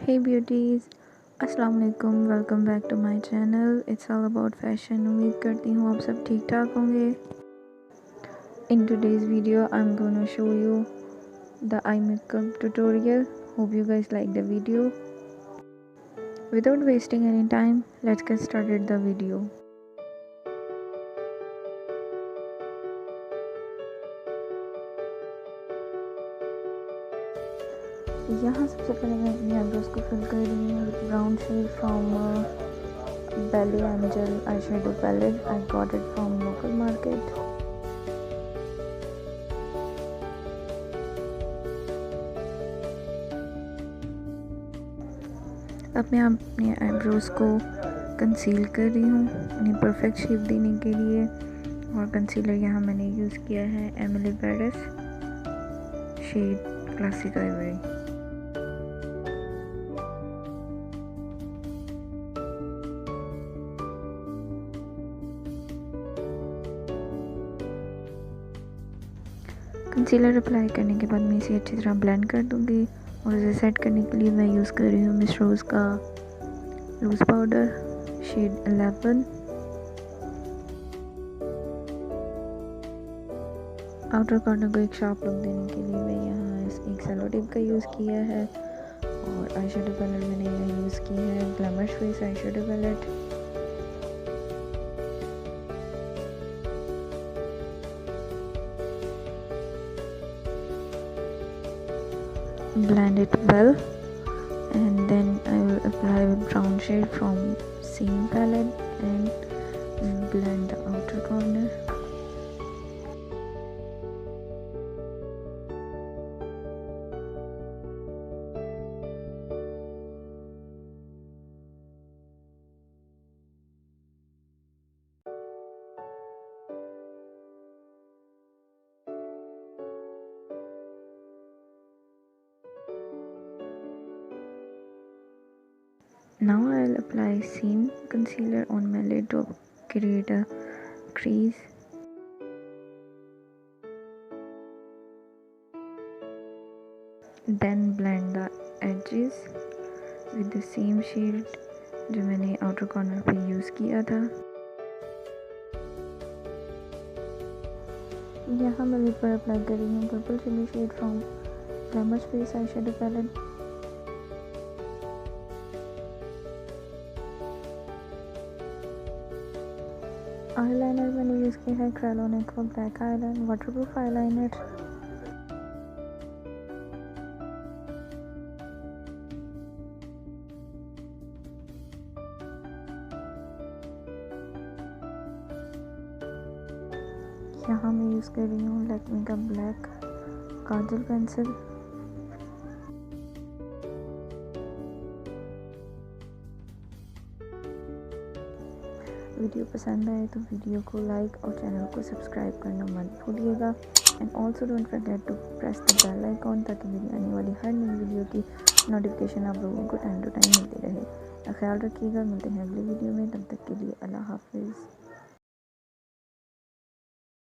Hey beauties, अस्सलाम वालेकुम, welcome back to my channel. It's all about fashion. उम्मीद करती हूँ आप सब ठीक ठाक होंगे। In today's video I am gonna show you the eye makeup tutorial. Hope you guys like the video. Without wasting any time, let's get started the video. यहाँ सबसे पहले मैं अपनी आईब्रोज को फिल कर रही हूँ with brown shade from Belle Angel eyeshadow palette. I got it from local market. अब मैं अपनी आईब्रोज को कंसील कर रही हूँ उन्हें परफेक्ट शेप देने के लिए, और कंसीलर यहाँ मैंने यूज़ किया है Emily shade classic ivory. Concealer apply करने के बाद मैं इसे अच्छी तरह ब्लेंड कर दूंगी, और इसे सेट करने के लिए मैं यूज़ कर रही हूँ मिस रोज़ का loose powder shade 11। Outer corner को एक शार्प लुक देने के लिए मैं यहाँ एक सेलो टेप का यूज़ किया है, और आई शेडो पैलेट मैंने यहाँ यूज़ की है glamorous eye shadow palette. Blend it well, and then I will apply with brown shade from same palette and blend the outer corner. Now I'll apply same concealer on my lid to create a crease. Then blend the edges with the same shade जो मैंने outer corner पे use किया था। यहाँ मैं lip पर apply कर रही हूँ purple chili shade from glamorous eye shadow palette. Eyeliner मैंने यूज़ किया है krylon aqua black eyeliner waterproof eyeliner. यहाँ मैं यूज़ कर रही हूँ लैक्मे का ब्लैक काजल पेंसिल। वीडियो पसंद आए तो वीडियो को लाइक और चैनल को सब्सक्राइब करना मत भूलिएगा, and also don't forget to press the bell icon ताकि मेरी आने वाली हर नई वीडियो की नोटिफिकेशन आप लोगों को टाइम टू टाइम मिलती रहे। ख्याल रखिएगा, मिलते हैं अगली वीडियो में, तब तक के लिए अल्लाह हाफिज़।